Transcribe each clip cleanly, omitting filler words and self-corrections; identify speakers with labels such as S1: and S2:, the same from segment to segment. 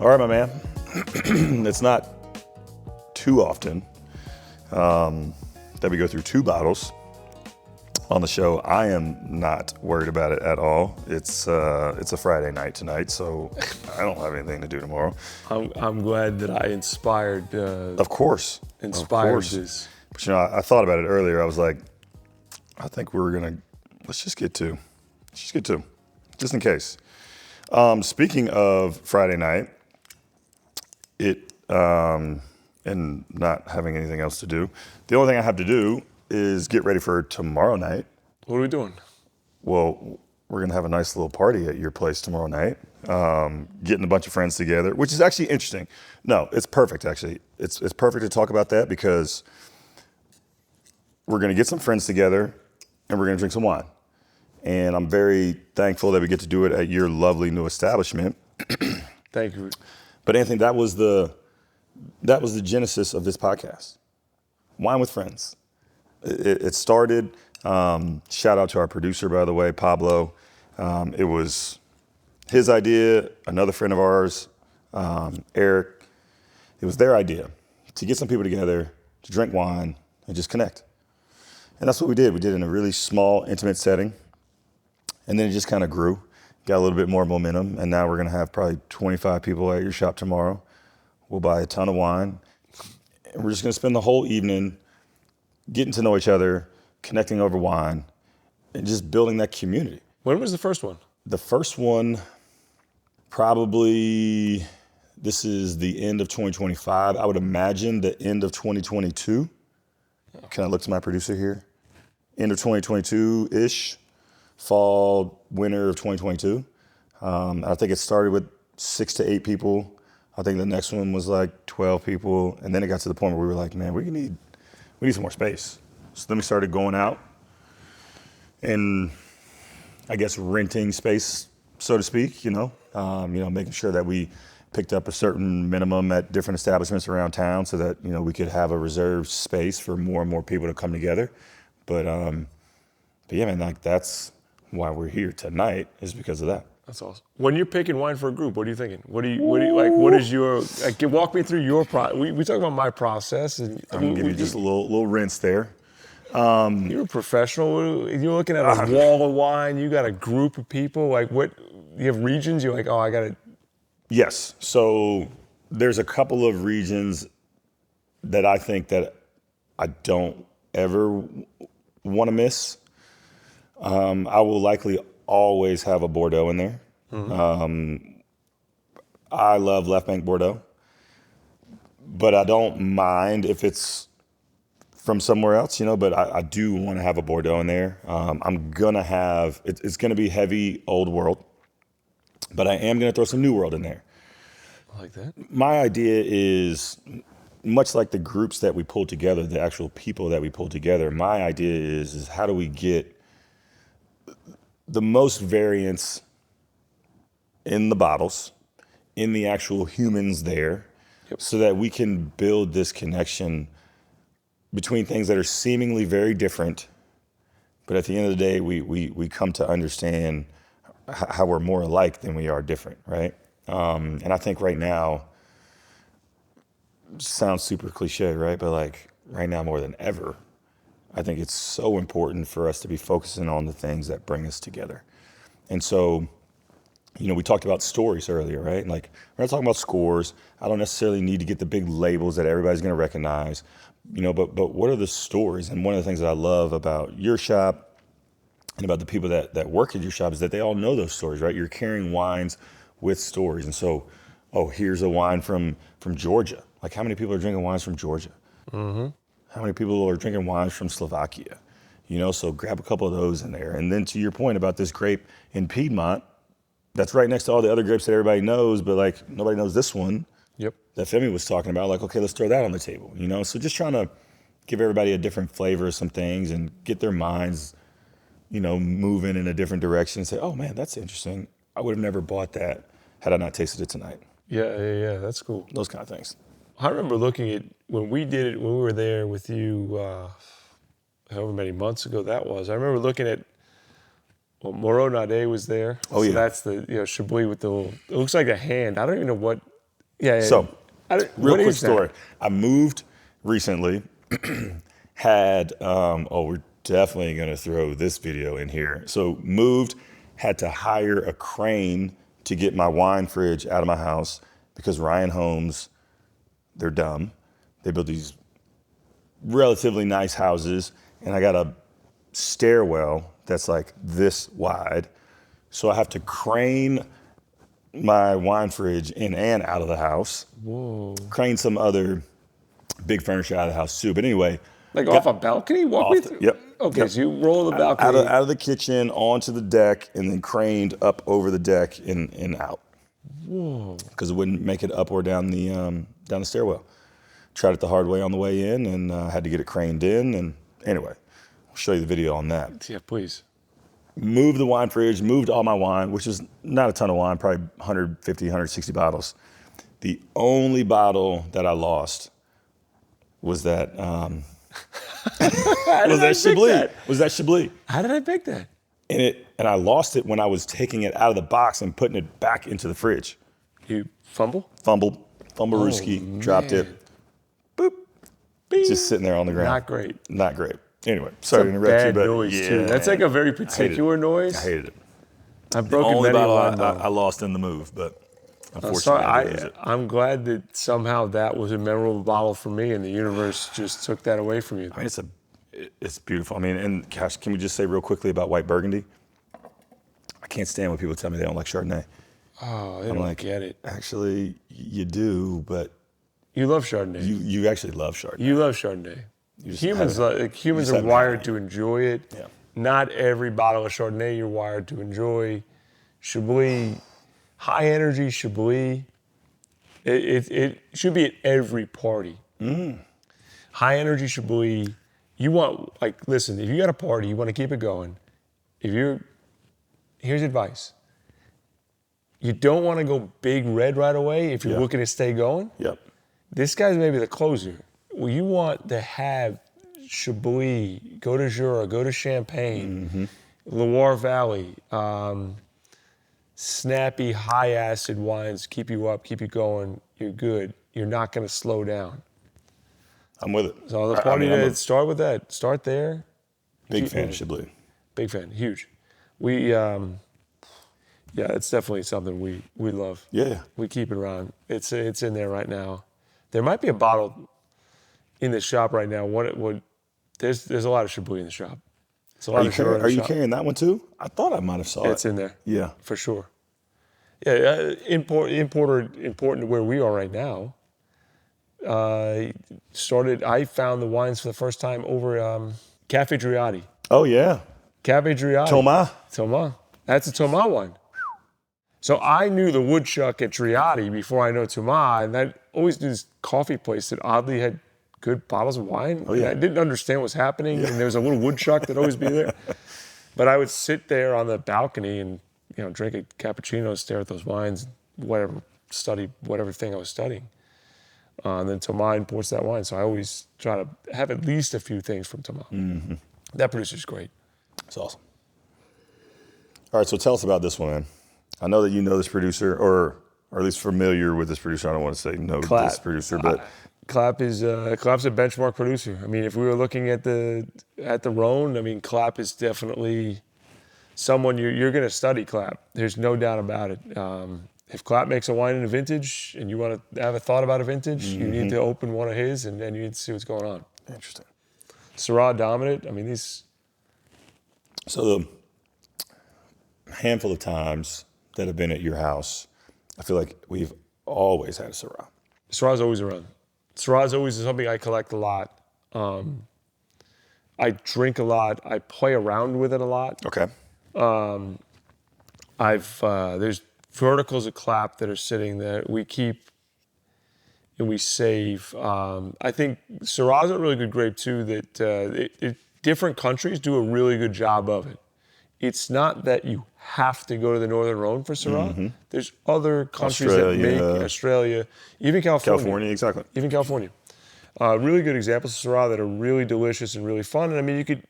S1: All right, my man. It's not too often that we go through 2 bottles on the show. I am not worried about it at all. It's a Friday night tonight, so I don't have anything to do tomorrow.
S2: I'm glad that I inspired.
S1: Of course.
S2: This.
S1: But I thought about it earlier. I was like, I think let's just get 2. Just in case. Speaking of Friday night, and not having anything else to do, the only thing I have to do is get ready for tomorrow night.
S2: What are we doing?
S1: Well, we're gonna have a nice little party at your place tomorrow night. Getting a bunch of friends together, which is actually interesting. No, it's perfect actually. It's perfect to talk about that because we're gonna get some friends together and we're gonna drink some wine. And I'm very thankful that we get to do it at your lovely new establishment.
S2: Thank you.
S1: But Anthony, that was the genesis of this podcast. Wine with Friends. It started, shout out to our producer, by the way, Pablo. It was his idea, another friend of ours, Eric. It was their idea to get some people together, to drink wine, and just connect. And that's what we did. We did it in a really small, intimate setting. And then it just kind of grew, got a little bit more momentum. And now we're going to have probably 25 people at your shop tomorrow. We'll buy a ton of wine. And we're just going to spend the whole evening getting to know each other, connecting over wine, and just building that community.
S2: When was the first one?
S1: The first one, probably, this is the end of 2025. I would imagine the end of 2022. Can I look to my producer here? End of 2022-ish. Fall, winter of 2022. I think it started with 6 to 8 people. I think the next one was like 12 people. And then it got to the point where we were like, man, we need some more space. So then we started going out and I guess renting space, so to speak, making sure that we picked up a certain minimum at different establishments around town so that, we could have a reserved space for more and more people to come together. But yeah, man, like that's why we're here tonight is because of that.
S2: That's awesome. When you're picking wine for a group, what are you thinking? What do you like? What is your walk me through your process? We talk about my process, and
S1: I'm gonna give you just a little rinse there.
S2: You're a professional. You're looking at a wall of wine. You got a group of people. Like what? You have regions. You're like, oh, I got to.
S1: Yes. So there's a couple of regions that I think that I don't ever want to miss. I will likely always have a Bordeaux in there. Mm-hmm. I love Left Bank Bordeaux, but I don't mind if it's from somewhere else, but I do want to have a Bordeaux in there. I'm going to have, it's going to be heavy Old World, but I am going to throw some New World in there.
S2: I like that.
S1: My idea is, much like the groups that we pull together, the actual people that we pull together, my idea is how do we get the most variance in the bottles, in the actual humans there, so that we can build this connection between things that are seemingly very different, but at the end of the day, we come to understand how we're more alike than we are different, right? And I think right now, sounds super cliche, right? But like right now more than ever, I think it's so important for us to be focusing on the things that bring us together. And so, we talked about stories earlier, right? Like we're not talking about scores. I don't necessarily need to get the big labels that everybody's going to recognize, but what are the stories? And one of the things that I love about your shop and about the people that work at your shop is that they all know those stories, right? You're carrying wines with stories. And so, here's a wine from Georgia. Like how many people are drinking wines from Georgia? Mm-hmm. How many people are drinking wines from Slovakia? So grab a couple of those in there. And then to your point about this grape in Piedmont, that's right next to all the other grapes that everybody knows, but like nobody knows this one.
S2: Yep.
S1: That Femi was talking about. Like, okay, let's throw that on the table. So just trying to give everybody a different flavor of some things and get their minds, moving in a different direction and say, oh man, that's interesting. I would have never bought that had I not tasted it tonight.
S2: Yeah, that's cool.
S1: Those kind of things.
S2: I remember looking at when we did it, when we were there with you, however many months ago that was. I remember looking at, Moreau Nade was there.
S1: Oh, yeah.
S2: So that's the, Chablis with the little, it looks like a hand. I don't even know what Yeah.
S1: So, real
S2: what
S1: quick
S2: is that?
S1: story. I moved recently. We're definitely going to throw this video in here. So moved, had to hire a crane to get my wine fridge out of my house because Ryan Homes, they're dumb. They build these relatively nice houses, and I got a stairwell that's like this wide. So I have to crane my wine fridge in and out of the house.
S2: Whoa.
S1: Crane some other big furniture out of the house too. But anyway,
S2: Like off a balcony?
S1: Yep.
S2: Okay,
S1: Yep.
S2: so you roll the balcony.
S1: Out of the kitchen onto the deck and then craned up over the deck and out.
S2: Whoa.
S1: Because it wouldn't make it up or down the stairwell. Tried it the hard way on the way in and had to get it craned in. And anyway, I'll show you the video on that.
S2: Yeah, please.
S1: Moved the wine fridge, moved all my wine, which is not a ton of wine, probably 150, 160 bottles. The only bottle that I lost was that Chablis.
S2: How did I pick that?
S1: And I lost it when I was taking it out of the box and putting it back into the fridge.
S2: You fumble?
S1: Fumblerooski, dropped it. Boop.
S2: Bing.
S1: Just sitting there on the ground.
S2: Not great.
S1: Anyway, sorry to interrupt you,
S2: Bad
S1: but
S2: noise
S1: yeah,
S2: too. That's like a very particular noise.
S1: I hated it.
S2: I've
S1: The
S2: broken
S1: only
S2: many
S1: bottle
S2: wine
S1: I
S2: bottles.
S1: lost in the move, but
S2: I'm
S1: unfortunately,
S2: sorry.
S1: I did lose it.
S2: I'm glad that somehow that was a memorable bottle for me, and the universe just took that away from you.
S1: I mean, it's beautiful. I mean, and gosh, can we just say real quickly about white Burgundy? I can't stand when people tell me they don't like Chardonnay.
S2: Oh, they don't get it.
S1: Actually, you do, but
S2: You love Chardonnay.
S1: you actually love Chardonnay.
S2: You love Chardonnay.
S1: just
S2: Humans
S1: just
S2: are
S1: haven't
S2: wired
S1: had it.
S2: to enjoy it.
S1: Yeah.
S2: Not every bottle of Chardonnay you're wired to enjoy. Chablis, high energy Chablis. It should be at every party. High energy Chablis. You want, listen, if you got a party, you want to keep it going. Here's advice. You don't want to go big red right away if you're looking to stay going.
S1: Yep.
S2: This guy's maybe the closer. Well, you want to have Chablis, go to Jura, go to Champagne, Loire Valley, snappy, high acid wines keep you up, keep you going. You're good. You're not going to slow down.
S1: I'm with it.
S2: So the party, start with that. Start there.
S1: Big
S2: Keep
S1: fan of
S2: moving.
S1: Chablis.
S2: Big fan. Huge. It's definitely something we love.
S1: Yeah.
S2: We keep it around. It's in there right now. There might be a bottle in the shop right now. There's a lot of Chablis in the shop. It's a lot of Chablis in the
S1: Are you
S2: shop.
S1: carrying that one too? I thought I might have saw it.
S2: It's in there.
S1: Yeah.
S2: For sure. Yeah, important to where we are right now. I found the wines for the first time over Cafe Driotti.
S1: Oh yeah.
S2: Cafe Driotti.
S1: Thomas.
S2: That's a Thomas wine. So I knew the woodchuck at Driotti before I know Thomas, and I always knew this coffee place that oddly had good bottles of wine.
S1: Oh, yeah.
S2: And I didn't understand what was happening, and there was a little woodchuck that'd always be there. But I would sit there on the balcony and drink a cappuccino, stare at those wines, study whatever thing I was studying. And then Thomas imports that wine, so I always try to have at least a few things from Thomas.
S1: Mm-hmm.
S2: That producer's great.
S1: It's awesome. All right, so tell us about this one, man. I know that you know this producer, or at least familiar with this producer. I don't want to say know this producer, but
S2: Clapp's a benchmark producer. I mean, if we were looking at the Rhone, I mean, Clapp is definitely someone you're going to study. Clapp, there's no doubt about it. If Clapp makes a wine in a vintage, and you want to have a thought about a vintage, you need to open one of his, and then you need to see what's going on.
S1: Interesting.
S2: Syrah dominant. I mean, these.
S1: So the handful of times that have been at your house, I feel like we've always had a Syrah.
S2: Syrah's always around. Syrah's always something I collect a lot. I drink a lot. I play around with it a lot.
S1: Okay.
S2: There's verticals of Clapp that are sitting there. We keep and we save. I think Syrah's a really good grape too. That different countries do a really good job of it. It's not that you have to go to the Northern Rhone for Syrah. There's other countries that make Australia, even California.
S1: Exactly.
S2: Even California. Really good examples of Syrah that are really delicious and really fun. And I mean, you could,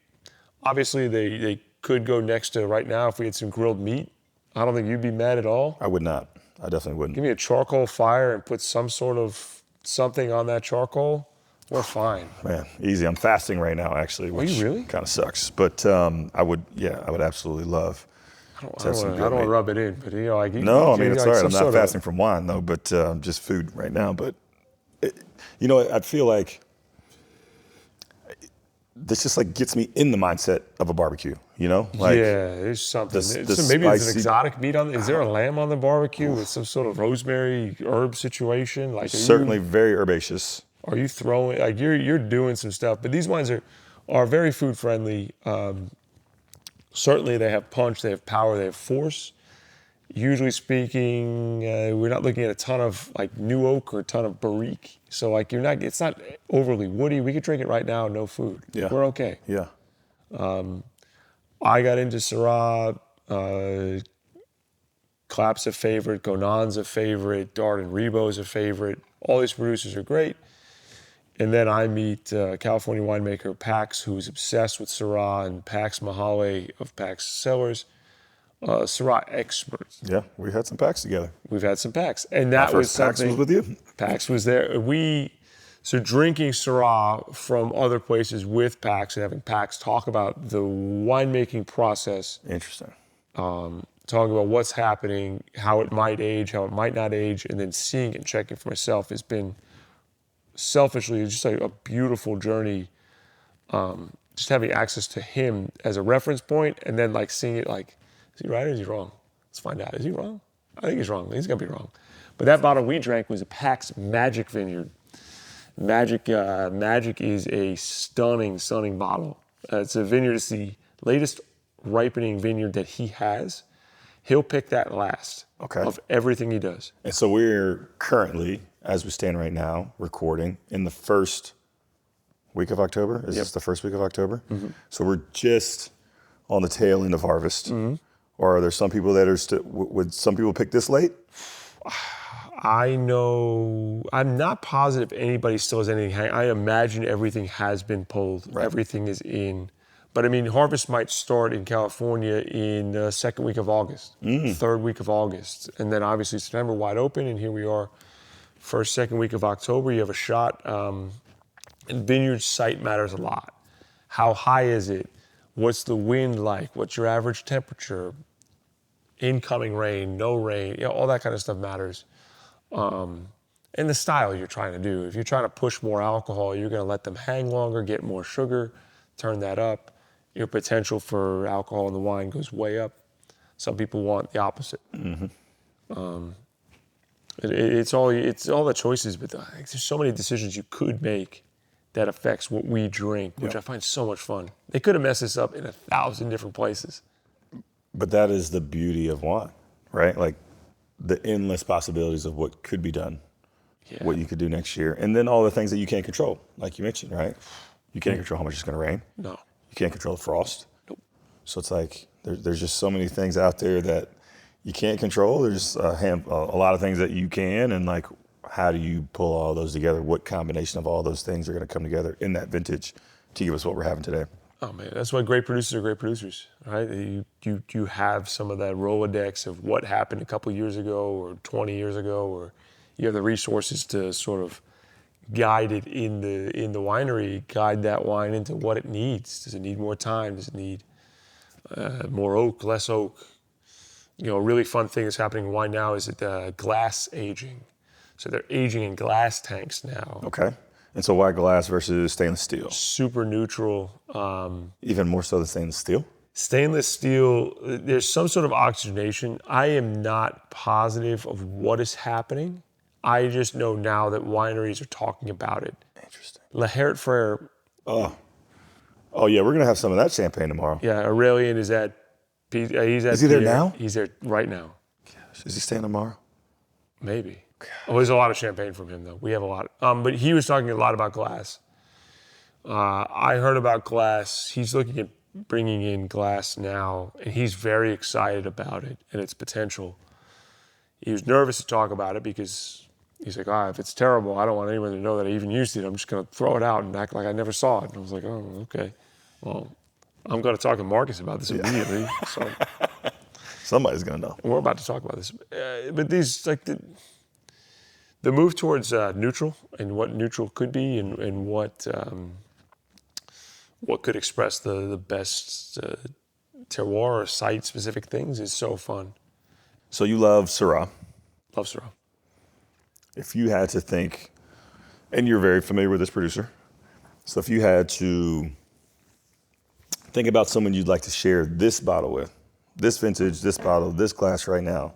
S2: obviously they could go next to right now if we had some grilled meat. I don't think you'd be mad at all.
S1: I would not. I definitely wouldn't.
S2: Give me a charcoal fire and put some sort of something on that charcoal. We're fine.
S1: Man, easy. I'm fasting right now, actually, which
S2: you really?
S1: kind of sucks. But I would absolutely love
S2: I don't
S1: to have some
S2: want
S1: good
S2: to
S1: meat.
S2: rub it in, but like
S1: No, I mean, it's all right. I'm
S2: some
S1: not
S2: sort of-
S1: fasting from wine, though, but just food right now. But, I feel like this just like gets me in the mindset of a barbecue, Like,
S2: yeah, there's something.
S1: the
S2: Maybe it's an
S1: spicy-
S2: exotic meat on. Is there a lamb on the barbecue with some sort of rosemary herb situation? Like
S1: certainly very herbaceous.
S2: Are you throwing like you're doing some stuff? But these wines are very food friendly. Certainly, they have punch, they have power, they have force. Usually speaking, we're not looking at a ton of like new oak or a ton of barrique. So like it's not overly woody. We could drink it right now, no food.
S1: Yeah.
S2: We're okay.
S1: Yeah.
S2: I got into Syrah. Clap's a favorite. Gonan's a favorite. Darden Rebo's a favorite. All these producers are great. And then I meet California winemaker Pax, who's obsessed with Syrah, and Pax Mahale of Pax Cellars, Syrah expert.
S1: Yeah, we had some packs together.
S2: We've had some Pax. And that was
S1: Pax
S2: something.
S1: was with you?
S2: Pax was there. So drinking Syrah from other places with Pax and having Pax talk about the winemaking process,
S1: Interesting.
S2: talking about what's happening, how it might age, how it might not age, and then seeing and checking for myself has been selfishly just like a beautiful journey. Just having access to him as a reference point, and then like seeing it like, is he right or is he wrong? Let's find out. Is he wrong? I think he's wrong. He's gonna be wrong. But that bottle we drank was a Pax Magic Vineyard. Magic is a stunning bottle. It's a vineyard. It's the latest ripening vineyard that he has. He'll pick that last of everything he does.
S1: And so we're currently, as we stand right now, recording in the first week of October. Is this the first week of October? Mm-hmm. So we're just on the tail end of harvest. Mm-hmm. Or are there some people that are still, would some people pick this late?
S2: I know, I'm not positive anybody still has anything hanging. I imagine everything has been pulled. Right. Everything is in. But I mean, harvest might start in California in the second week of August, third week of August. And then obviously September wide open, and here we are, first, second week of October, you have a shot. And vineyard site matters a lot. How high is it? What's the wind like? What's your average temperature? Incoming rain, no rain, all that kind of stuff matters. And the style you're trying to do. If you're trying to push more alcohol, you're going to let them hang longer, get more sugar, turn that up. Your potential for alcohol in the wine goes way up. Some people want the opposite. Mm-hmm. It's all the choices, but there's so many decisions you could make that affects what we drink, which I find so much fun. They could have messed this up in 1,000 different places.
S1: But that is the beauty of wine, right? Like the endless possibilities of what could be done, what you could do next year, and then all the things that you can't control, like you mentioned, right? You can't control how much it's going to rain.
S2: No.
S1: You can't control the frost.
S2: Nope.
S1: So it's like there's just so many things out there that you can't control. There's a lot of things that you can, and like how do you pull all those together? What combination of all those things are going to come together in that vintage to give us what we're having today?
S2: Oh man, that's why great producers are great producers, right? You have some of that Rolodex of what happened a couple years ago or 20 years ago, or you have the resources to sort of guide it in the winery, guide that wine into what it needs. Does it need more time? Does it need more oak, less oak? A really fun thing that's happening in wine now is that glass aging. So they're aging in glass tanks now.
S1: Okay. And so why glass versus stainless steel?
S2: Super neutral.
S1: Even more so than stainless steel?
S2: Stainless steel, there's some sort of oxygenation. I am not positive of what is happening. I just know now that wineries are talking about it.
S1: Interesting.
S2: La Hert Frere.
S1: Oh yeah, we're gonna have some of that champagne tomorrow.
S2: Yeah, Aurelian is at. He's at.
S1: Is he there now?
S2: He's there right now.
S1: Gosh, is he staying tomorrow?
S2: Maybe. Oh, there's a lot of champagne from him though. We have a lot. But he was talking a lot about glass. I heard about glass. He's looking at bringing in glass now, and he's very excited about it and its potential. He was nervous to talk about it because he's like, if it's terrible, I don't want anyone to know that I even used it. I'm just going to throw it out and act like I never saw it. And I was like, oh, okay. Well, I'm going to talk to Marcus about this immediately.
S1: Somebody's gonna know.
S2: We're about to talk about this, but these like the move towards neutral and what neutral could be, and what could express the best terroir or site-specific things is so fun.
S1: So you love Syrah.
S2: Love Syrah.
S1: If you had to think, and you're very familiar with this producer, so if you had to think about someone you'd like to share this bottle with, this vintage, this bottle, this glass right now,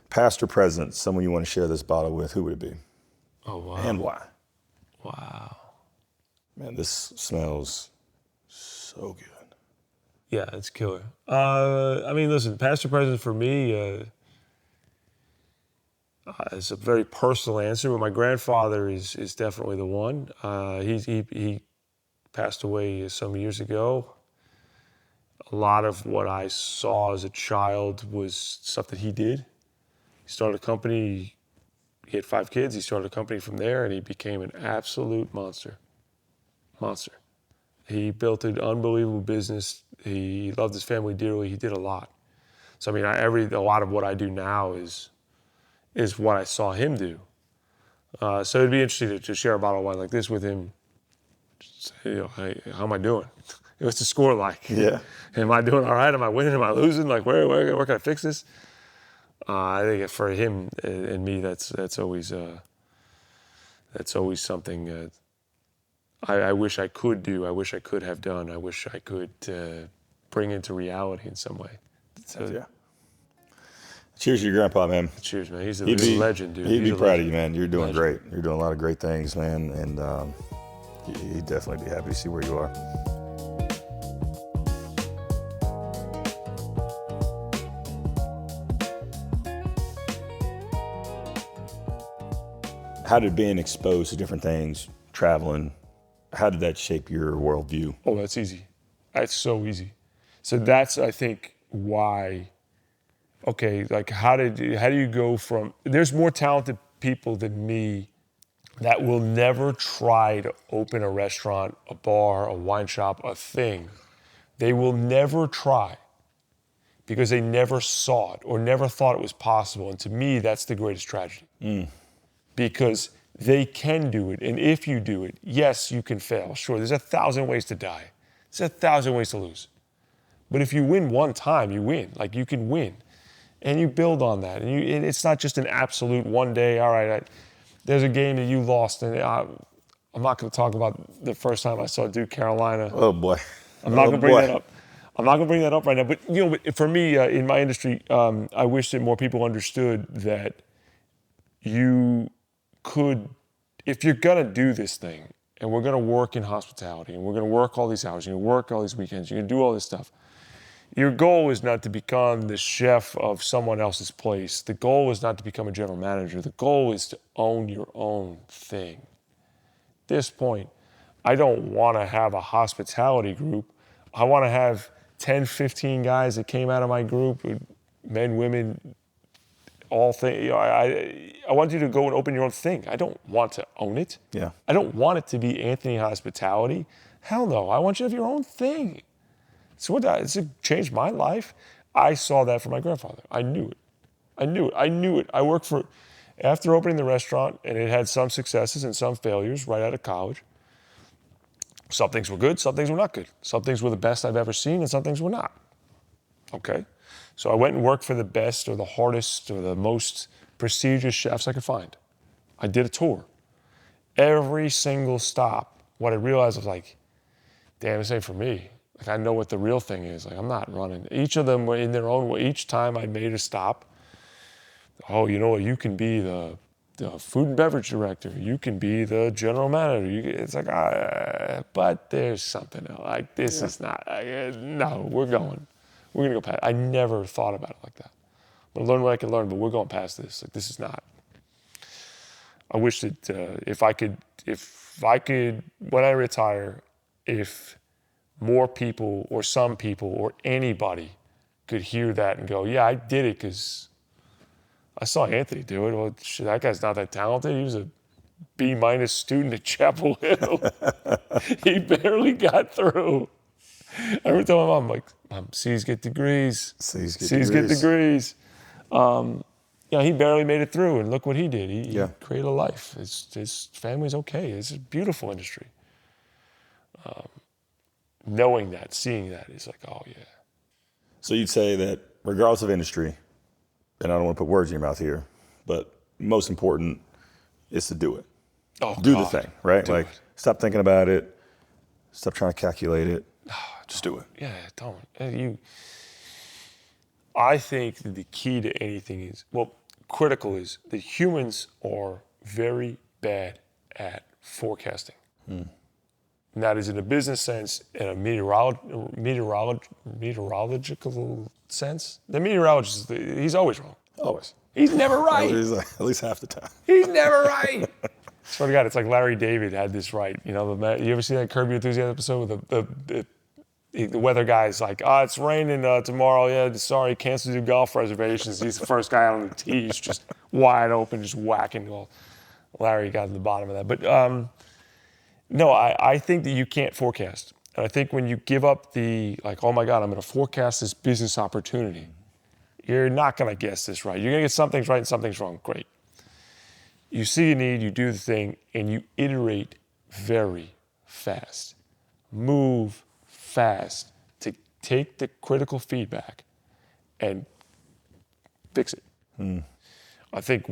S1: past or present, someone you want to share this bottle with, who would it be?
S2: Oh, wow.
S1: And why?
S2: Wow.
S1: Man, this smells so good.
S2: Yeah, it's killer. I mean, listen, past or present for me, it's a very personal answer, but my grandfather is definitely the one. He passed away some years ago. A lot of what I saw as a child was stuff that he did. He started a company. He had 5 kids. He started a company from there, and he became an absolute monster. Monster. He built an unbelievable business. He loved his family dearly. He did a lot. So I mean, a lot of what I do now is what I saw him do. So it'd be interesting to share a bottle of wine like this with him. Say, hey, how am I doing? What's the score like?
S1: Yeah.
S2: Am I doing all right? Am I winning? Am I losing? Like, where can I fix this? I think for him and me, that's always something I wish I could do. I wish I could have done. I wish I could bring into reality in some way. So,
S1: Yeah. Cheers to your grandpa, man.
S2: Cheers, man. He's a legend, dude.
S1: He'd
S2: He's
S1: be
S2: a
S1: proud
S2: legend.
S1: of you, man. You're doing
S2: Legend.
S1: great. You're doing a lot of great things, man. And he'd definitely be happy to see where you are. How did being exposed to different things, traveling, how did that shape your worldview?
S2: Oh, that's easy. That's so easy. So that's, I think, why. Okay, like how do you go from? There's more talented people than me that will never try to open a restaurant, a bar, a wine shop, a thing. They will never try because they never saw it or never thought it was possible. And to me, that's the greatest tragedy. Because they can do it. And if you do it, yes, you can fail. Sure, there's 1,000 ways to die. There's 1,000 ways to lose. But if you win one time, you win. Like, you can win. And you build on that. And it's not just an absolute one day, all right, there's a game that you lost. And I'm not going to talk about the first time I saw Duke Carolina.
S1: Oh, boy.
S2: I'm not going to bring that up. I'm not going to bring that up right now. But, for me, in my industry, I wish that more people understood that you could, if you're going to do this thing, and we're going to work in hospitality, and we're going to work all these hours, you're going to work all these weekends, you're going to do all this stuff, your goal is not to become the chef of someone else's place. The goal is not to become a general manager. The goal is to own your own thing. At this point, I don't want to have a hospitality group. I want to have 10, 15 guys that came out of my group, men, women, all things. I want you to go and open your own thing. I don't want to own it.
S1: Yeah.
S2: I don't want it to be Anthony Hospitality. Hell no. I want you to have your own thing. It's changed my life. I saw that from my grandfather. I knew it. I worked after opening the restaurant, and it had some successes and some failures right out of college. Some things were good, some things were not good. Some things were the best I've ever seen, and some things were not. Okay? So I went and worked for the best or the hardest or the most prestigious chefs I could find. I did a tour. Every single stop, what I realized was like, damn, this ain't for me. Like, I know what the real thing is. Like, I'm not running. Each of them were in their own way. Each time I made a stop, oh, you know what? You can be the food and beverage director. You can be the general manager. It's like, but there's something else. Like, this is not, no, we're going to go past. I never thought about it like that. I'm going to learn what I can learn, but we're going past this. Like, this is not. I wish that if I could, when I retire, if more people or some people or anybody could hear that and go, yeah, I did it because I saw Anthony do it. Well, shit, that guy's not that talented. He was a B- student at Chapel Hill. He barely got through. I would tell my mom, like, Mom, C's get degrees.
S1: C's get
S2: C's get degrees. He barely made it through, and look what he did. He created a life. His family's okay. It's a beautiful industry. Knowing that, seeing that, is like, oh, yeah.
S1: So you'd say that regardless of industry, and I don't want to put words in your mouth here, but most important is to do it.
S2: Oh,
S1: do
S2: God.
S1: the thing, right?
S2: Do
S1: like,
S2: it.
S1: stop thinking about it. Stop trying to calculate it. Just do it.
S2: Yeah, don't. I think that the key to anything is, critical is that humans are very bad at forecasting. And that is in a business sense, in a meteorological sense. The meteorologist, he's always wrong.
S1: Always.
S2: He's never right.
S1: At least half the time.
S2: He's never right. Swear to God, it's like Larry David had this right. You ever see that Curb Your Enthusiasm episode with the weather guy's like, it's raining tomorrow. Yeah, sorry, cancel your golf reservations. He's the first guy out on the tee. He's just wide open, just whacking. Well, Larry got to the bottom of that. But no, I think that you can't forecast. And I think when you give up oh my God, I'm going to forecast this business opportunity, you're not going to guess this right. You're going to get some things right and some things wrong. Great. You see a need, you do the thing, and you iterate very fast. Move fast to take the critical feedback and fix it. I think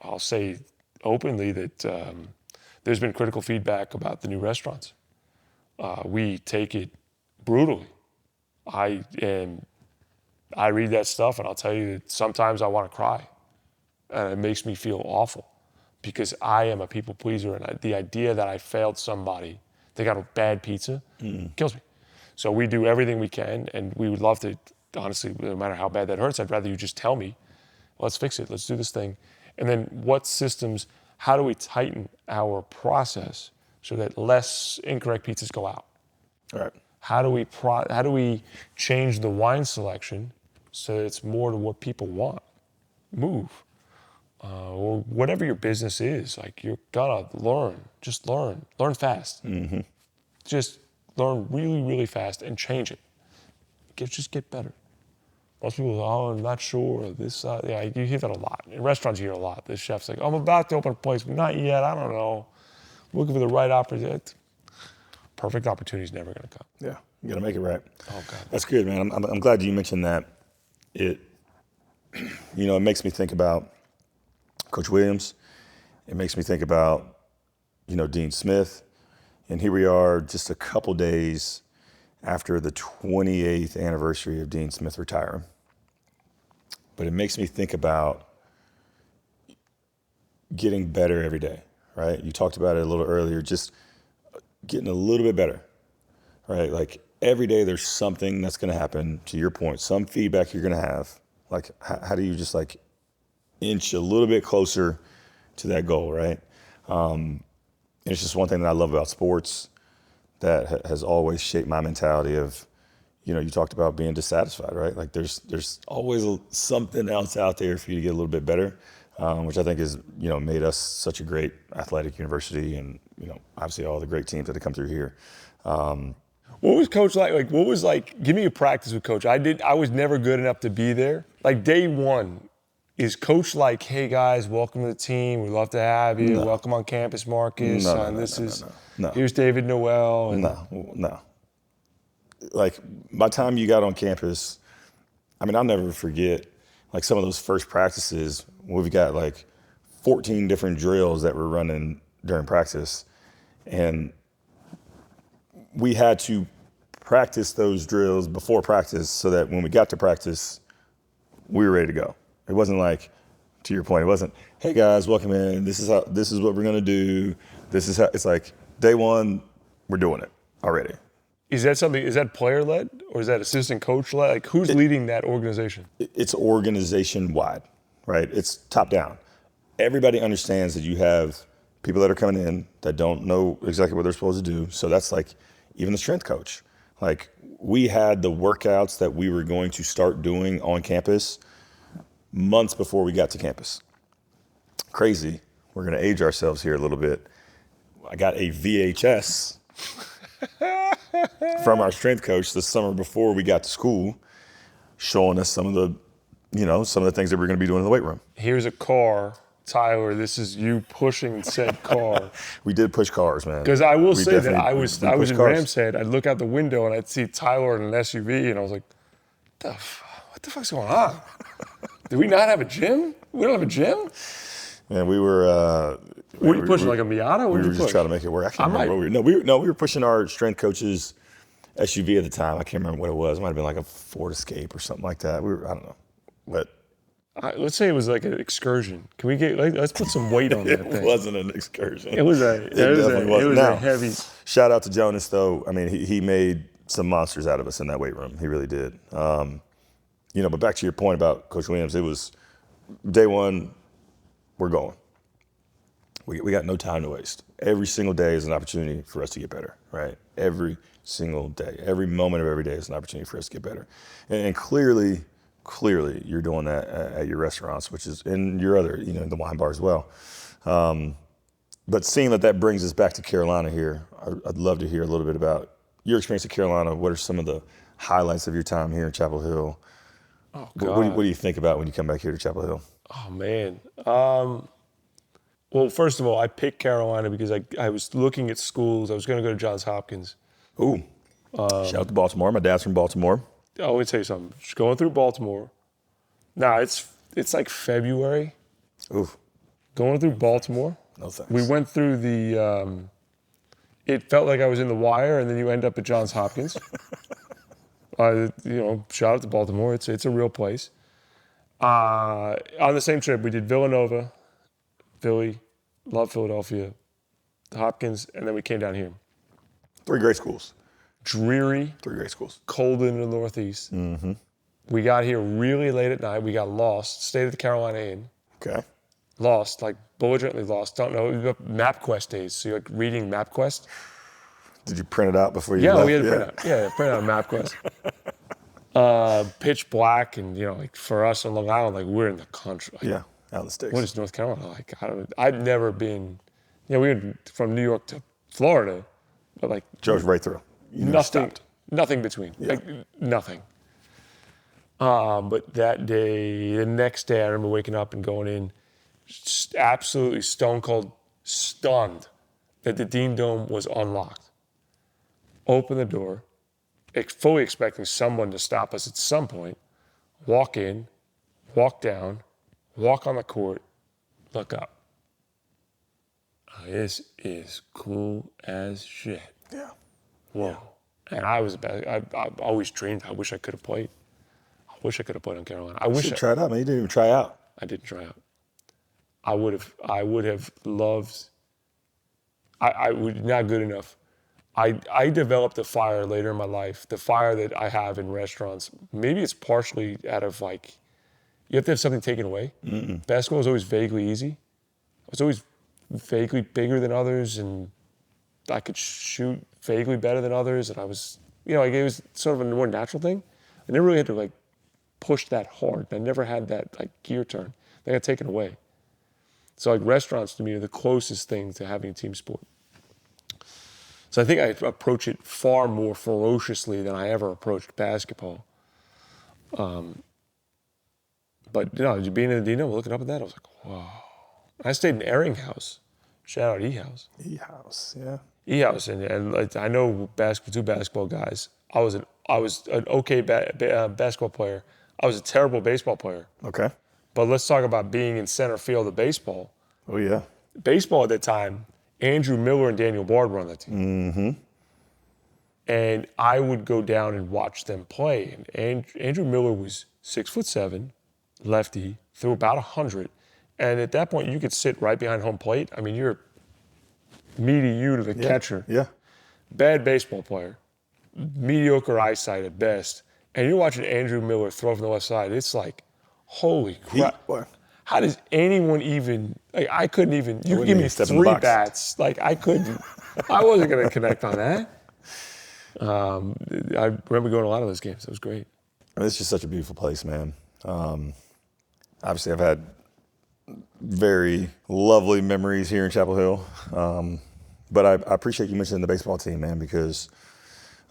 S2: I'll say openly that there's been critical feedback about the new restaurants. We take it brutally. I read that stuff and I'll tell you that sometimes I want to cry. And it makes me feel awful because I am a people pleaser, and the idea that I failed somebody, they got a bad pizza, kills me. So we do everything we can, and we would love to, honestly, no matter how bad that hurts, I'd rather you just tell me, let's fix it, let's do this thing. And then what systems, how do we tighten our process so that less incorrect pizzas go out?
S1: All right.
S2: How do we change the wine selection so that it's more to what people want? Move. Or whatever your business is, like you're gonna learn. Just learn fast. Just learn really, really fast and change it. Just get better. Most people, I'm not sure. You hear that a lot. In restaurants, you hear a lot. The chef's like, I'm about to open a place, but not yet. I don't know. Looking for the right opportunity. Perfect opportunity is never gonna come.
S1: Yeah, you gotta make it right.
S2: Oh God.
S1: That's good, man. I'm glad you mentioned that. It makes me think about Coach Williams. It makes me think about, Dean Smith. And here we are just a couple days after the 28th anniversary of Dean Smith retiring. But it makes me think about getting better every day, right? You talked about it a little earlier, just getting a little bit better, right? Like every day there's something that's going to happen, to your point, some feedback you're going to have. Like how do you just inch a little bit closer to that goal, right? And it's just one thing that I love about sports that has always shaped my mentality of, you talked about being dissatisfied, right? Like there's always something else out there for you to get a little bit better, which I think has, made us such a great athletic university and, obviously all the great teams that have come through here.
S2: What was Coach like? What was give me a practice with Coach. I was never good enough to be there. Like day one, is Coach like, hey guys, welcome to the team. We'd love to have you.
S1: No.
S2: Welcome on campus, Marcus.
S1: No.
S2: Here's David Noel.
S1: No. Like by the time you got on campus, I'll never forget some of those first practices where we've got 14 different drills that we're running during practice. And we had to practice those drills before practice so that when we got to practice, we were ready to go. It wasn't to your point, it wasn't, hey guys, welcome in. This is what we're gonna do. This is how. It's day one, we're doing it already.
S2: Is that player led or is that assistant coach led? Who's leading that organization?
S1: It's organization wide, right? It's top down. Everybody understands that you have people that are coming in that don't know exactly what they're supposed to do. So that's even the strength coach. We had the workouts that we were going to start doing on campus months before we got to campus. Crazy. We're going to age ourselves here a little bit. I got a VHS from our strength coach the summer before we got to school, showing us some of the things that we're going to be doing in the weight room.
S2: Here's a car, Tyler. This is you pushing said car.
S1: We did push cars, man.
S2: Because I will say that I
S1: we
S2: was
S1: pushed
S2: in
S1: cars.
S2: Ram's Head. I'd look out the window and I'd see Tyler in an SUV, and I was like, what the fuck's going on? Do we not have a gym? We don't have a gym?
S1: Man, we were.
S2: What are you pushing, like a Miata?
S1: We were just trying to make it work. I can't remember what we were. We were pushing our strength coach's SUV at the time. I can't remember what it was. It might have been like a Ford Escape or something like that. I don't know. But
S2: let's say it was like an excursion. Can we let's put some weight on that thing?
S1: It wasn't an excursion.
S2: It was a heavy.
S1: Shout out to Jonas, though. I mean, he made some monsters out of us in that weight room. He really did. But back to your point about Coach Williams, it was day one, we're going. We got no time to waste. Every single day is an opportunity for us to get better, right? Every single day. Every moment of every day is an opportunity for us to get better. And clearly, you're doing that at your restaurants, which is in your other, the wine bar as well. But seeing that brings us back to Carolina here, I'd love to hear a little bit about your experience at Carolina. What are some of the highlights of your time here in Chapel Hill?
S2: Oh, God.
S1: What do you think about when you come back here to Chapel Hill?
S2: Oh, man. Well, first of all, I picked Carolina because I was looking at schools. I was going to go to Johns Hopkins.
S1: Ooh. Shout out to Baltimore. My dad's from Baltimore.
S2: Let me tell you something. Just going through Baltimore. Nah, it's like February.
S1: Ooh.
S2: Going through Baltimore.
S1: No thanks.
S2: We went through it felt like I was in The Wire, and then you end up at Johns Hopkins. Shout out to Baltimore. It's a real place. On the same trip, we did Villanova, Philly, love Philadelphia, Hopkins, and then we came down here.
S1: 3 great schools.
S2: Dreary.
S1: 3 great schools.
S2: Cold in the Northeast.
S1: Mm-hmm.
S2: We got here really late at night. We got lost. Stayed at the Carolina Inn.
S1: Okay.
S2: Lost, like belligerently lost. Don't know. MapQuest days. So you're like reading MapQuest.
S1: Did you print it out before you left?
S2: Yeah, we had to print out. Yeah, print out MapQuest. Pitch black, and like for us on Long Island, like we're in the country. Like,
S1: yeah, out in the States.
S2: What is North Carolina? Like I'd never been. We were from New York to Florida, but like
S1: drove right through.
S2: Nothing between.
S1: Yeah.
S2: Like nothing. But the next day, I remember waking up and going in, just absolutely stone cold, stunned that the Dean Dome was unlocked. Open the door, fully expecting someone to stop us at some point. Walk in, walk down, walk on the court, look up. This is cool as shit.
S1: Yeah.
S2: Whoa.
S1: Yeah.
S2: And I always dreamed, I wish I could have played. I wish I could have played on Carolina.
S1: You should try it out, man. You didn't even try out.
S2: I didn't try out. I would have loved. I would not good enough. I developed a fire later in my life. The fire that I have in restaurants. Maybe it's partially out of like, you have to have something taken away.
S1: Mm-mm.
S2: Basketball was always vaguely easy. I was always vaguely bigger than others, and I could shoot vaguely better than others. And I was, like it was sort of a more natural thing. I never really had to like push that hard. I never had that like gear turn. They got taken away. So like restaurants to me are the closest thing to having a team sport. So I think I approach it far more ferociously than I ever approached basketball. But being in the Dino, looking up at that, I was like, whoa. I stayed in Ehringhaus. Shout out E-House.
S1: E-House, yeah.
S2: E-House, and like, I know two basketball guys. I was an okay basketball player. I was a terrible baseball player.
S1: Okay.
S2: But let's talk about being in center field of baseball.
S1: Oh, yeah.
S2: Baseball at that time, Andrew Miller and Daniel Bard were on that team.
S1: Mm-hmm.
S2: And I would go down and watch them play. And Andrew Miller was 6'7", lefty, threw about 100. And at that point, you could sit right behind home plate. I mean, you're meaty you to the catcher.
S1: Yeah.
S2: Bad baseball player. Mediocre eyesight at best. And you're watching Andrew Miller throw from the left side. It's like, holy crap. How does anyone even, like, I couldn't even, you could give me 3 bats. Like, I couldn't, I wasn't going to connect on that. I remember going to a lot of those games. It was great.
S1: I mean, it's just such a beautiful place, man. Obviously, I've had very lovely memories here in Chapel Hill. But I appreciate you mentioning the baseball team, man, because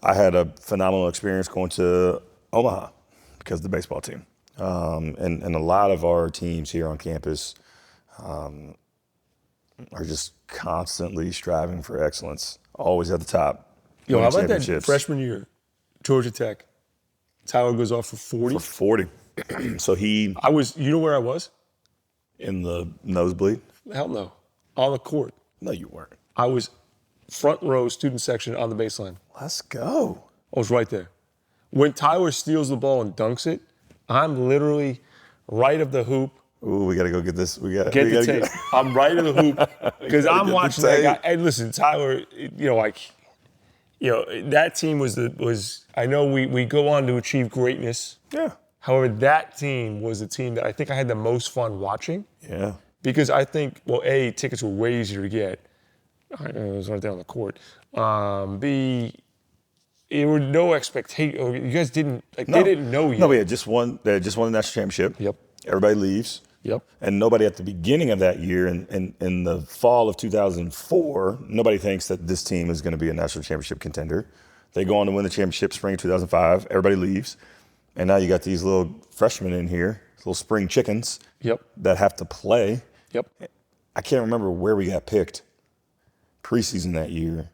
S1: I had a phenomenal experience going to Omaha because of the baseball team. And a lot of our teams here on campus are just constantly striving for excellence, always at the top.
S2: Yo, how
S1: winning
S2: about that
S1: championships.
S2: freshman year, Georgia Tech? Tyler goes off for 40.
S1: For 40. So he,
S2: You know where I was?
S1: in the nosebleed?
S2: Hell no. On the court.
S1: No, you weren't.
S2: I was front row student section on the baseline.
S1: Let's go.
S2: I was right there. When Tyler steals the ball and dunks it, I'm literally right of the hoop.
S1: Ooh, we got to go get this. We got
S2: Get
S1: to
S2: the tape. I'm right of the hoop because I'm
S1: the
S2: watching that guy.
S1: tape.
S2: And listen, Tyler, that team was. I know we go on to achieve greatness.
S1: Yeah.
S2: However, that team was the team that I think I had the most fun watching
S1: Yeah.
S2: because I think, well, A, tickets were way easier to get. It was right there on the court. B, there were no expectation. You guys didn't they didn't know yet.
S1: No, we had just won. They had just won the national championship.
S2: Yep.
S1: Everybody leaves.
S2: Yep.
S1: And nobody at the beginning of that year, in the fall of 2004, nobody thinks that this team is going to be a national championship contender. They go on to win the championship spring 2005. Everybody leaves. And now you got these little freshmen in here, little spring chickens
S2: Yep.
S1: that have to play.
S2: Yep.
S1: I can't remember where we got picked preseason that year.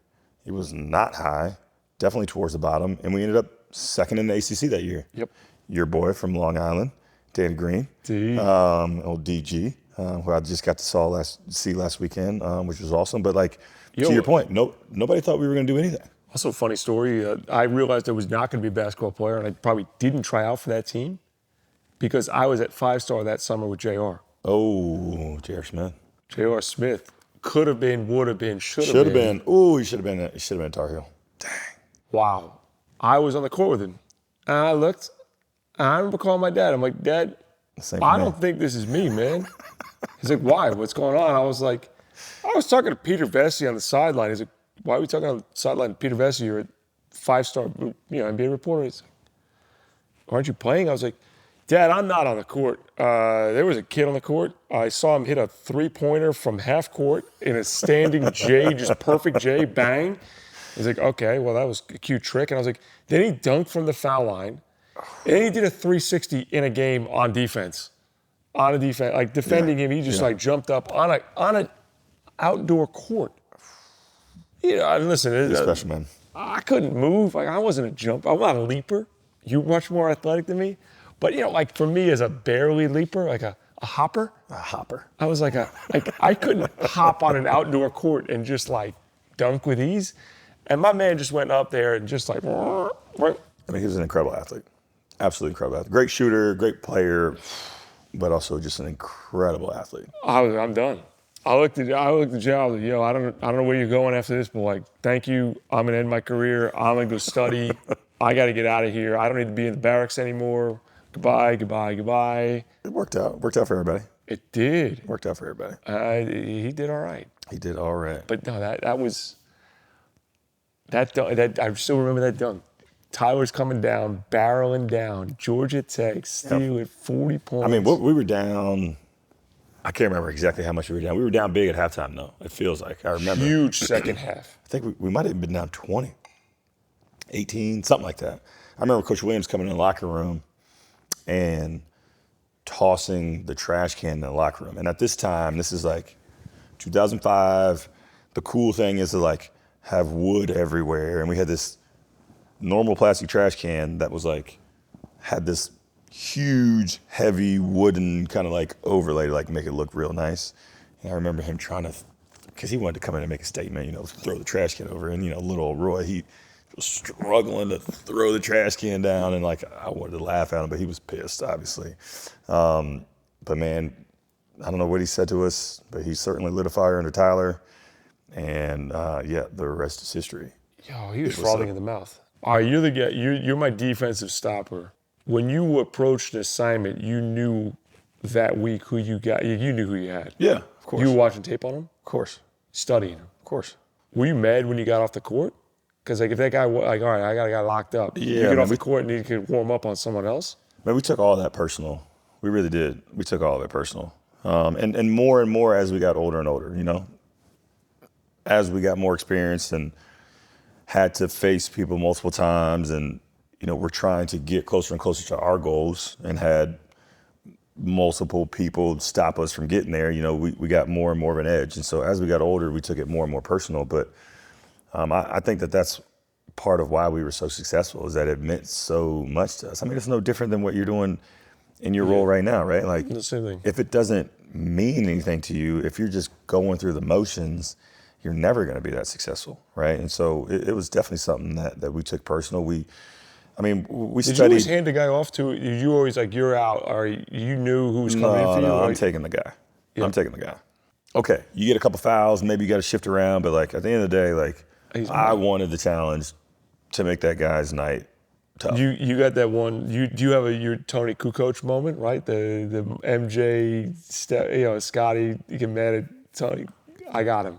S1: It was not high, definitely towards the bottom. And we ended up second in the ACC that year.
S2: Yep.
S1: Your boy from Long Island, Danny Green, old DG, who I just got to see last weekend, which was awesome. But to your point, nobody thought we were going to do anything.
S2: Also, funny story. I realized I was not going to be a basketball player, and I probably didn't try out for that team because I was at 5-star that summer with JR.
S1: Oh, J.R. Smith.
S2: J.R. Smith could have been, would have been, should
S1: Should have been. Ooh, he should have been. He should have been Tar Heel. Dang.
S2: Wow. I was on the court with him, and I looked. And I remember calling my dad. I'm like, Dad, I don't think this is me, man. He's like, why? What's going on? I was like, I was talking to Peter Vesey on the sideline. He's like, why are we talking on the sideline? Peter Vesey, you're a 5-star, NBA reporter. He's like, aren't you playing? I was like, Dad, I'm not on the court. There was a kid on the court. I saw him hit a 3-pointer from half court in a standing J, just perfect J, bang. He's like, okay, well, that was a cute trick. And I was like, then he dunked from the foul line. And then he did a 360 in a game on defense. On a defense, like defending him, he just jumped up on an outdoor court. And listen,
S1: Special man.
S2: I couldn't move. I wasn't a jumper. I'm not a leaper. You're much more athletic than me. But for me as a barely leaper, like a hopper.
S1: A hopper.
S2: I was I couldn't hop on an outdoor court and just dunk with ease. And my man just went up there and just
S1: I mean, he was an incredible athlete. Absolutely incredible athlete. Great shooter, great player, but also just an incredible athlete.
S2: I'm done. I looked at Jay. I was like, yo, I don't know where you're going after this, but thank you. I'm gonna end my career. I'm gonna go study. I got to get out of here. I don't need to be in the barracks anymore. Goodbye, goodbye, goodbye.
S1: It worked out. It worked out for everybody.
S2: It did.
S1: Worked out for everybody.
S2: He did all right.
S1: He did all right.
S2: But no, that was that dunk. I still remember that dunk. Tyler's coming down, barreling down. Georgia Tech stealing 40 points.
S1: I mean, we were down. I can't remember exactly how much we were down. We were down big at halftime, though. It feels like. I remember.
S2: Huge second half.
S1: I think we might have been down 20, 18, something like that. I remember Coach Williams coming in the locker room and tossing the trash can in the locker room. And at this time, this is 2005. The cool thing is to have wood everywhere. And we had this normal plastic trash can that was had this huge, heavy wooden kind of overlay to make it look real nice. And I remember him trying to, because he wanted to come in and make a statement, throw the trash can over. And, little old Roy, he was struggling to throw the trash can down. And I wanted to laugh at him, but he was pissed, obviously. But man, I don't know what he said to us, but he certainly lit a fire under Tyler. And the rest is history.
S2: Yo, he was frothing in the mouth. All right, you're the guy. You're my defensive stopper. When you approached an assignment, you knew that week who you got. You knew who you had.
S1: Yeah, of course.
S2: You were watching tape on him?
S1: Of course.
S2: Studying him?
S1: Of course.
S2: Were you mad when you got off the court? Because if that guy, all right, I got a guy locked up. You get off the court and he could warm up on someone else?
S1: Man, we took all that personal. We really did. We took all of it personal. And more as we got older and older, As we got more experience and had to face people multiple times, and we're trying to get closer and closer to our goals, and had multiple people stop us from getting there. We got more and more of an edge, and so as we got older, we took it more and more personal. But I think that that's part of why we were so successful, is that it meant so much to us. I mean, it's no different than what you're doing in your role right now, right? Like,
S2: The same thing.
S1: if it doesn't mean anything to you, if you're just going through the motions, you're never going to be that successful, right? And so it was definitely something that we took personal. We
S2: Did
S1: studied.
S2: you always hand the guy off to? Did you always like, you're out, or you knew who was coming in for you?
S1: No, I'm
S2: Like,
S1: taking the guy.
S2: Yeah.
S1: I'm taking the guy. Okay, you get a couple fouls, maybe you got to shift around, but like at the end of the day, like I wanted the challenge to make that guy's night tough.
S2: You got that one. Do you have your Tony Kukoc moment, right? The MJ, Scotty, you get mad at Tony. I got him.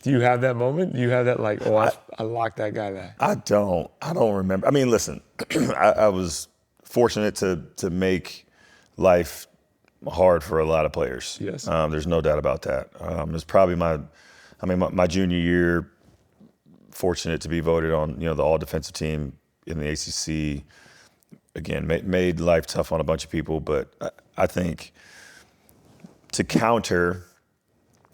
S2: Do you have that moment? Do you have that like, I locked that guy there?
S1: I don't remember. I mean, listen, I was fortunate to make life hard for a lot of players.
S2: Yes.
S1: There's no doubt about that. It was probably my junior year, fortunate to be voted on, the all defensive team in the ACC. Again, made life tough on a bunch of people, but I think to counter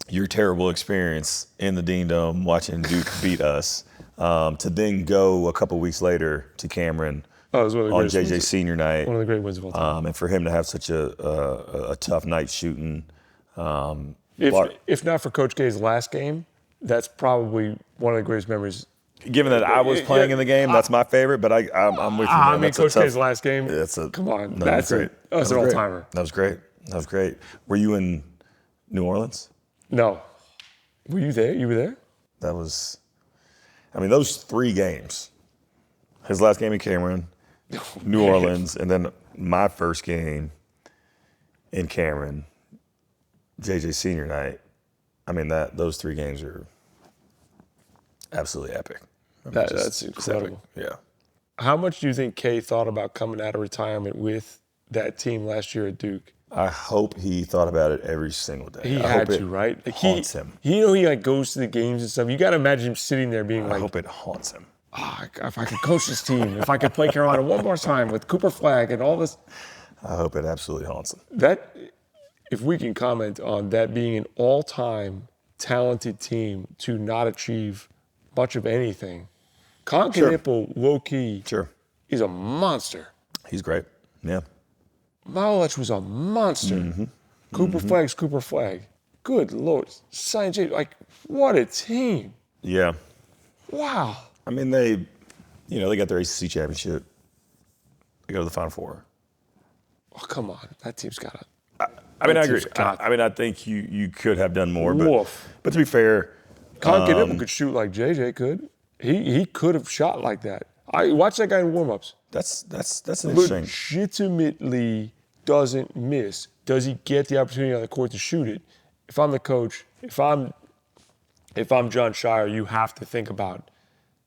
S1: your terrible experience in the Dean Dome watching Duke beat us, to then go a couple weeks later to Cameron
S2: It was one of the
S1: on
S2: greatest
S1: JJ
S2: wins.
S1: senior night,
S2: One of the great wins of all time.
S1: and for him to have such a tough night shooting.
S2: If not for Coach K's last game, that's probably one of the greatest memories.
S1: Given that I was playing in the game, that's my favorite. But I'm with you. Man.
S2: I mean, Coach K's last game. Come on, that's
S1: great.
S2: That's an all-timer.
S1: That was great. That was great. Were you in New Orleans?
S2: No, were you there? You were there?
S1: That was, those 3 games. His last game in Cameron, New Orleans, and then my first game in Cameron, JJ senior night. Those 3 games are absolutely epic.
S2: That's incredible.
S1: Yeah.
S2: How much do you think K thought about coming out of retirement with that team last year at Duke?
S1: I hope he thought about it every single day.
S2: He
S1: I
S2: had
S1: hope
S2: to,
S1: it
S2: right? Like
S1: haunts him.
S2: He like goes to the games and stuff. You got to imagine him sitting there being
S1: I
S2: like,
S1: hope it haunts him.
S2: if I could coach this team, if I could play Carolina one more time with Cooper Flagg and all this.
S1: I hope it absolutely haunts him.
S2: That, if we can comment on that being an all-time talented team to not achieve much of anything. Concanipple, low-key, is a monster.
S1: He's great. Yeah.
S2: Malech was a monster. Cooper Flagg's Cooper Flagg. Good Lord. Saint James, like, what a team.
S1: Yeah.
S2: Wow.
S1: They got their ACC championship. They go to the Final Four.
S2: Oh, come on. That team's got to.
S1: I agree. I think you could have done more.
S2: Woof.
S1: But to be fair,
S2: Concanipple could shoot like JJ could. He could have shot like that. I watched that guy in warm-ups.
S1: That's interesting.
S2: Legitimately doesn't miss. Does he get the opportunity on the court to shoot it? If I'm the coach, if I'm John Shire, you have to think about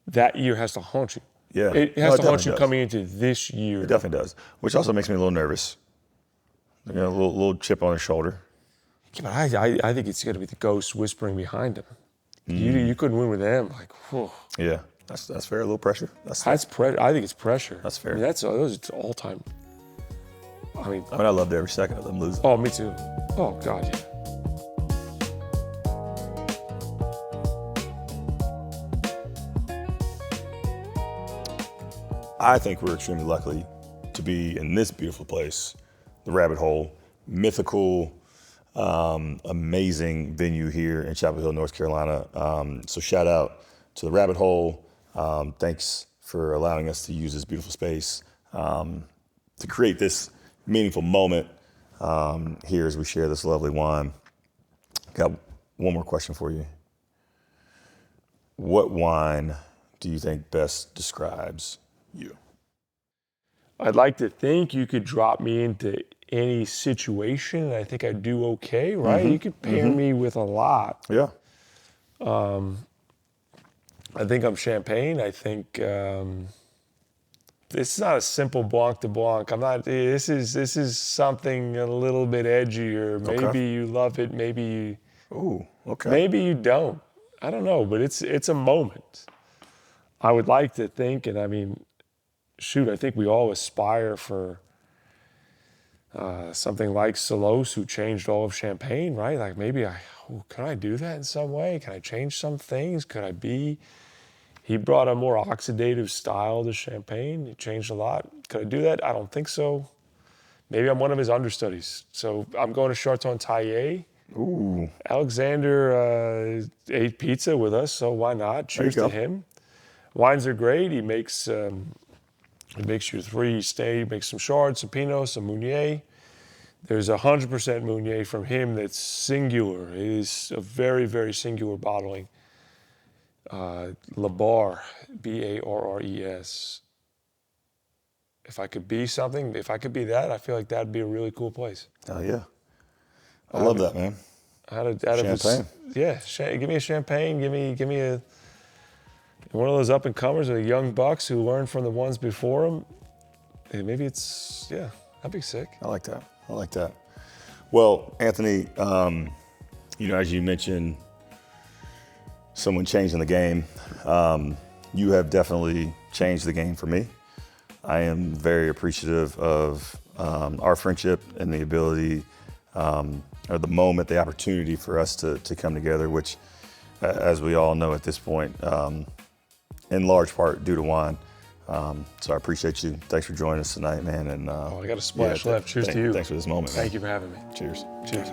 S2: that year has to haunt you.
S1: Yeah.
S2: It has to haunt you coming into this year.
S1: It definitely does. Which also makes me a little nervous. A little chip on his shoulder.
S2: Yeah, but I think it's going to be the ghost whispering behind him. You couldn't win with them. Like, whew.
S1: Yeah, that's fair. A little pressure.
S2: That's pressure. I think it's pressure.
S1: That's fair.
S2: Those it's all time.
S1: I loved every second of them losing.
S2: Oh, me too. Oh God, yeah.
S1: I think we're extremely lucky to be in this beautiful place, the Rabbit Hole, mythical, amazing venue here in Chapel Hill, North Carolina. So shout out to the Rabbit Hole. Thanks for allowing us to use this beautiful space to create this meaningful moment here as we share this lovely wine. Got one more question for you. What wine do you think best describes you?
S2: I'd like to think you could drop me into any situation. I think I'd do okay, right? You could pair me with a lot.
S1: Yeah.
S2: I think I'm champagne. I think this is not a simple Blanc de Blanc. I'm not. This is something a little bit edgier. Maybe you love it. Maybe you.
S1: Ooh. Okay.
S2: Maybe you don't. I don't know. But it's a moment. I would like to think, and I mean, shoot, I think we all aspire for something like Salos, who changed all of Champagne, right? Like maybe can I do that in some way? Can I change some things? Could I be? He brought a more oxidative style to Champagne. He changed a lot. Could I do that? I don't think so. Maybe I'm one of his understudies. So I'm going to Charton Taillé.
S1: Ooh.
S2: Alexander ate pizza with us, so why not? Cheers to him. Wines are great. He makes your three stay. He makes some Chard, some Pinot, some Meunier. There's 100% Meunier from him that's singular. It is a very, very singular bottling. Labarre, Barres. If I could be something, if I could be that, I feel like that'd be a really cool place.
S1: Oh yeah, I love that, man.
S2: Champagne. Give me a Champagne. Give me a one of those up and comers or the young bucks who learned from the ones before them. Maybe it's that'd be sick.
S1: I like that. Well, Anthony, as you mentioned, someone changing the game. You have definitely changed the game for me. I am very appreciative of our friendship and the ability, or the moment, the opportunity for us to come together, which, as we all know at this point, in large part due to wine. So I appreciate you. Thanks for joining us tonight, man. And
S2: I got a splash left. Cheers to you.
S1: Thanks for this moment, man.
S2: Thank you for having me.
S1: Cheers.
S2: Cheers.